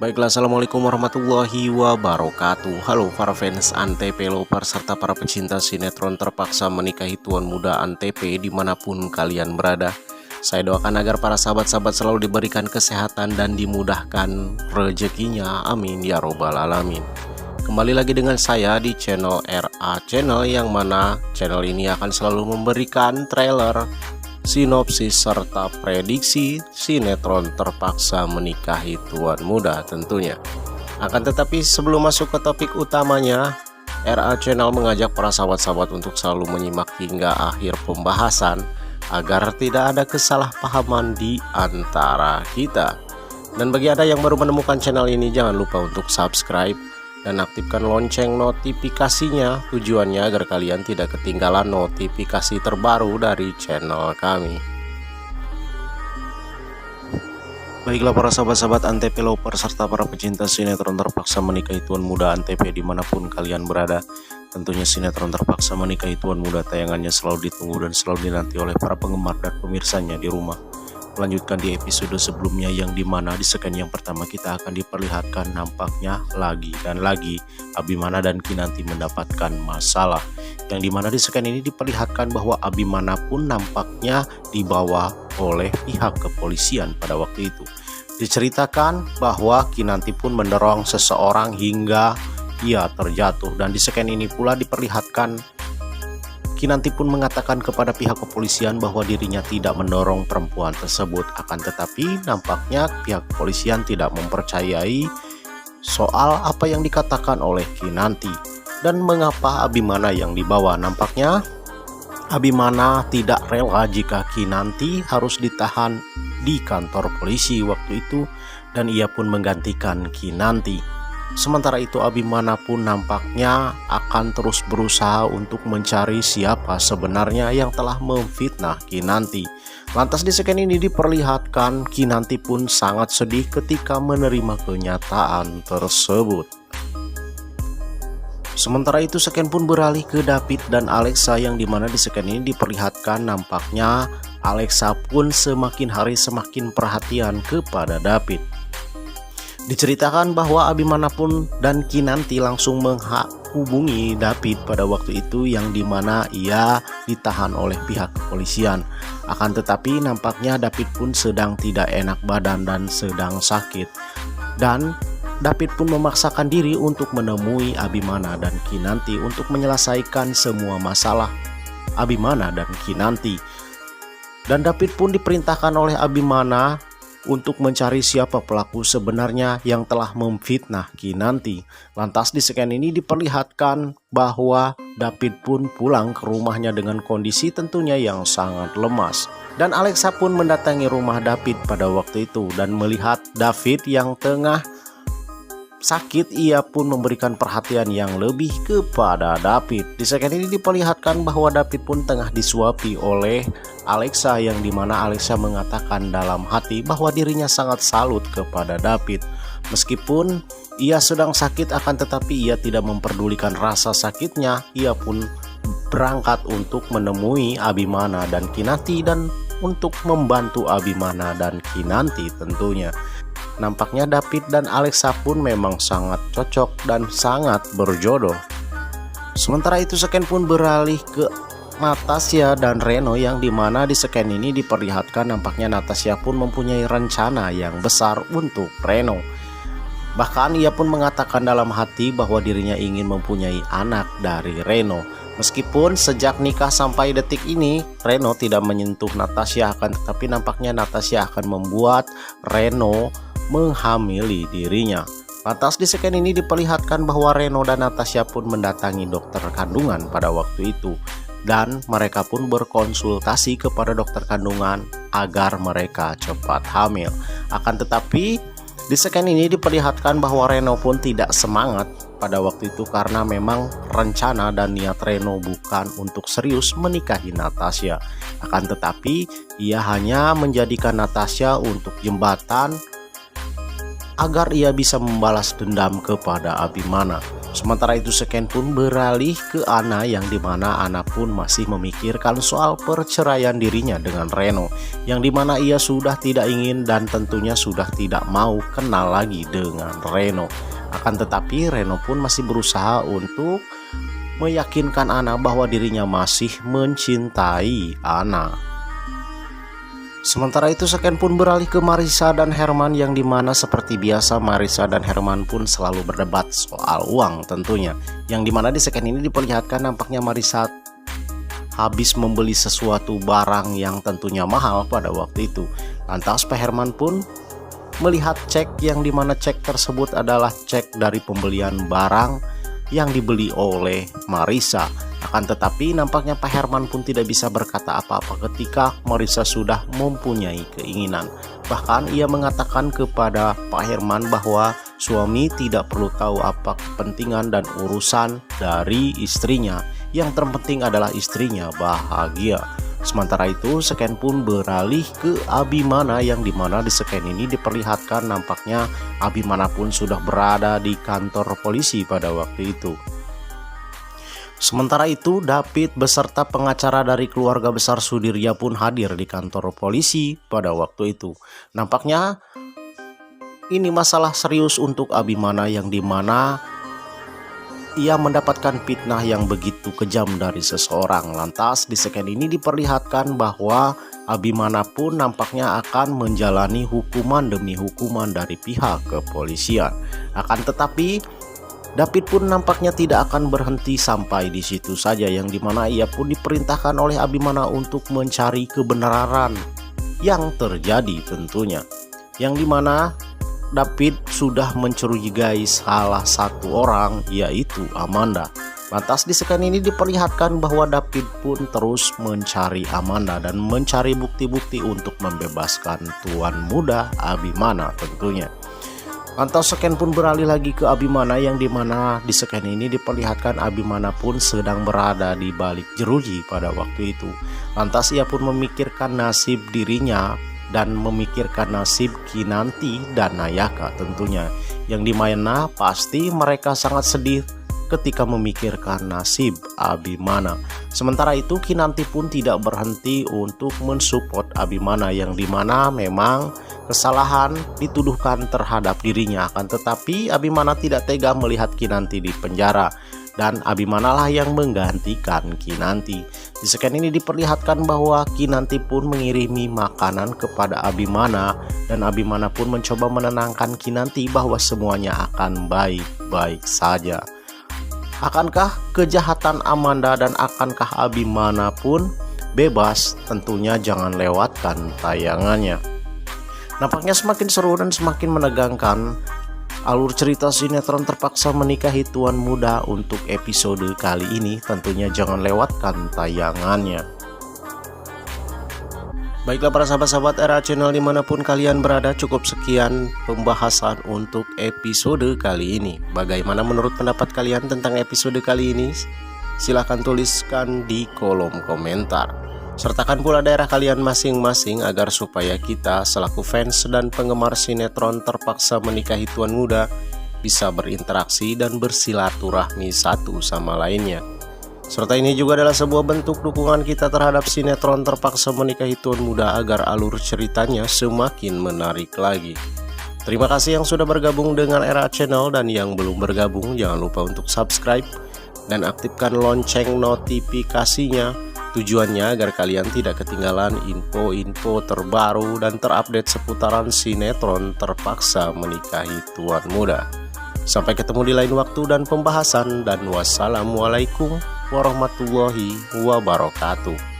Baiklah, assalamualaikum warahmatullahi wabarakatuh. Halo para fans Antv Lover serta para pecinta sinetron terpaksa menikahi tuan muda Antv dimanapun kalian berada. Saya doakan agar para sahabat-sahabat selalu diberikan kesehatan dan dimudahkan rezekinya, amin ya robbal alamin. Kembali lagi dengan saya di channel RA Channel, yang mana channel ini akan selalu memberikan trailer, sinopsis serta prediksi sinetron terpaksa menikahi tuan muda tentunya. Akan tetapi sebelum masuk ke topik utamanya, RA Channel mengajak para sahabat-sahabat untuk selalu menyimak hingga akhir pembahasan agar tidak ada kesalahpahaman di antara kita. Dan bagi Anda yang baru menemukan channel ini, jangan lupa untuk subscribe dan aktifkan lonceng notifikasinya, tujuannya agar kalian tidak ketinggalan notifikasi terbaru dari channel kami. Baiklah para sahabat-sahabat Antv Lover serta para pecinta sinetron terpaksa menikahi tuan muda Antv dimanapun kalian berada. Tentunya sinetron terpaksa menikahi tuan muda tayangannya selalu ditunggu dan selalu dinanti oleh para penggemar dan pemirsanya di rumah. Melanjutkan di episode sebelumnya, yang dimana di scan yang pertama kita akan diperlihatkan nampaknya lagi dan lagi Abimana dan Kinanti mendapatkan masalah. Yang dimana di scan ini diperlihatkan bahwa Abimana pun nampaknya dibawa oleh pihak kepolisian pada waktu itu. Diceritakan bahwa Kinanti pun mendorong seseorang hingga ia terjatuh, dan di scan ini pula diperlihatkan Kinanti pun mengatakan kepada pihak kepolisian bahwa dirinya tidak mendorong perempuan tersebut. Akan tetapi nampaknya pihak kepolisian tidak mempercayai soal apa yang dikatakan oleh Kinanti. Dan mengapa Abimana yang dibawa? Nampaknya Abimana tidak rela jika Kinanti harus ditahan di kantor polisi waktu itu, dan ia pun menggantikan Kinanti. Sementara itu Abimana pun nampaknya akan terus berusaha untuk mencari siapa sebenarnya yang telah memfitnah Kinanti. Lantas di scan ini diperlihatkan Kinanti pun sangat sedih ketika menerima kenyataan tersebut. Sementara itu scan pun beralih ke David dan Alexa, yang dimana di scan ini diperlihatkan nampaknya Alexa pun semakin hari semakin perhatian kepada David. Diceritakan bahwa Abimana pun dan Kinanti langsung menghubungi David pada waktu itu, yang dimana ia ditahan oleh pihak kepolisian. Akan tetapi nampaknya David pun sedang tidak enak badan dan sedang sakit, dan David pun memaksakan diri untuk menemui Abimana dan Kinanti untuk menyelesaikan semua masalah Abimana dan Kinanti. Dan David pun diperintahkan oleh Abimana untuk mencari siapa pelaku sebenarnya yang telah memfitnah Kinanti. Lantas di scan ini diperlihatkan bahwa David pun pulang ke rumahnya dengan kondisi tentunya yang sangat lemas. Dan Alexa pun mendatangi rumah David pada waktu itu dan melihat David yang tengah sakit, ia pun memberikan perhatian yang lebih kepada David. Di scan ini diperlihatkan bahwa David pun tengah disuapi oleh Alexa, yang dimana Alexa mengatakan dalam hati bahwa dirinya sangat salut kepada David. Meskipun ia sedang sakit, akan tetapi ia tidak memperdulikan rasa sakitnya. Ia pun berangkat untuk menemui Abimana dan Kinanti dan untuk membantu Abimana dan Kinanti tentunya. Nampaknya David dan Alexa pun memang sangat cocok dan sangat berjodoh. Sementara itu scan pun beralih ke Natasha dan Reno, yang dimana di scan ini diperlihatkan nampaknya Natasha pun mempunyai rencana yang besar untuk Reno. Bahkan ia pun mengatakan dalam hati bahwa dirinya ingin mempunyai anak dari Reno. Meskipun sejak nikah sampai detik ini Reno tidak menyentuh Natasha, akan tetapi nampaknya Natasha akan membuat Reno menghamili dirinya. Lantas di scan ini diperlihatkan bahwa Reno dan Natasha pun mendatangi dokter kandungan pada waktu itu, dan mereka pun berkonsultasi kepada dokter kandungan agar mereka cepat hamil. Akan tetapi di scan ini diperlihatkan bahwa Reno pun tidak semangat pada waktu itu, karena memang rencana dan niat Reno bukan untuk serius menikahi Natasha. Akan tetapi ia hanya menjadikan Natasha untuk jembatan agar ia bisa membalas dendam kepada Abimana. Sementara itu Seken pun beralih ke Ana, yang dimana Ana pun masih memikirkan soal perceraian dirinya dengan Reno, yang dimana ia sudah tidak ingin dan tentunya sudah tidak mau kenal lagi dengan Reno. Akan tetapi Reno pun masih berusaha untuk meyakinkan Ana bahwa dirinya masih mencintai Ana. Sementara itu Seken pun beralih ke Marissa dan Herman, yang dimana seperti biasa Marissa dan Herman pun selalu berdebat soal uang tentunya, yang dimana di Seken ini diperlihatkan nampaknya Marissa habis membeli sesuatu barang yang tentunya mahal pada waktu itu. Lantas Pak Herman pun melihat cek, yang dimana cek tersebut adalah cek dari pembelian barang yang dibeli oleh Marissa. Akan tetapi nampaknya Pak Herman pun tidak bisa berkata apa-apa ketika Marissa sudah mempunyai keinginan. Bahkan ia mengatakan kepada Pak Herman bahwa suami tidak perlu tahu apa kepentingan dan urusan dari istrinya. Yang terpenting adalah istrinya bahagia. Sementara itu Seken pun beralih ke Abimana, yang dimana di Seken ini diperlihatkan nampaknya Abimana pun sudah berada di kantor polisi pada waktu itu. Sementara itu David beserta pengacara dari keluarga besar Sudirya pun hadir di kantor polisi pada waktu itu. Nampaknya ini masalah serius untuk Abimana, yang dimana ia mendapatkan fitnah yang begitu kejam dari seseorang. Lantas di Seken ini diperlihatkan bahwa Abimana pun nampaknya akan menjalani hukuman demi hukuman dari pihak kepolisian. Akan tetapi David pun nampaknya tidak akan berhenti sampai di situ saja, yang dimana ia pun diperintahkan oleh Abimana untuk mencari kebenaran yang terjadi tentunya, yang dimana David sudah mencurigai salah satu orang, yaitu Amanda. Lantas di Seken ini diperlihatkan bahwa David pun terus mencari Amanda dan mencari bukti-bukti untuk membebaskan tuan muda Abimana tentunya. Lantas Seken pun beralih lagi ke Abimana, yang dimana di Seken ini diperlihatkan Abimana pun sedang berada di balik jeruji pada waktu itu. Lantas ia pun memikirkan nasib dirinya dan memikirkan nasib Kinanti dan Nayaka tentunya, yang dimana pasti mereka sangat sedih ketika memikirkan nasib Abimana. Sementara itu Kinanti pun tidak berhenti untuk mensupport Abimana, yang dimana memang kesalahan dituduhkan terhadap dirinya. Akan tetapi Abimana tidak tega melihat Kinanti di penjara, dan Abimana lah yang menggantikan Kinanti. Di Seken ini diperlihatkan bahwa Kinanti pun mengirimi makanan kepada Abimana, dan Abimana pun mencoba menenangkan Kinanti bahwa semuanya akan baik-baik saja. Akankah kejahatan Amanda dan akankah Abimana pun bebas? Tentunya jangan lewatkan tayangannya. Nampaknya semakin seru dan semakin menegangkan alur cerita sinetron Terpaksa Menikahi Tuan Muda untuk episode kali ini. Tentunya jangan lewatkan tayangannya. Baiklah para sahabat-sahabat Era Channel dimanapun kalian berada, cukup sekian pembahasan untuk episode kali ini. Bagaimana menurut pendapat kalian tentang episode kali ini? Silahkan tuliskan di kolom komentar. Sertakan pula daerah kalian masing-masing agar supaya kita selaku fans dan penggemar sinetron Terpaksa Menikahi Tuan Muda bisa berinteraksi dan bersilaturahmi satu sama lainnya. Serta ini juga adalah sebuah bentuk dukungan kita terhadap sinetron Terpaksa Menikahi Tuan Muda agar alur ceritanya semakin menarik lagi. Terima kasih yang sudah bergabung dengan Era Channel, dan yang belum bergabung jangan lupa untuk subscribe dan aktifkan lonceng notifikasinya. Tujuannya agar kalian tidak ketinggalan info-info terbaru dan terupdate seputaran sinetron Terpaksa Menikahi Tuan Muda. Sampai ketemu di lain waktu dan pembahasan, dan wassalamualaikum warahmatullahi wabarakatuh.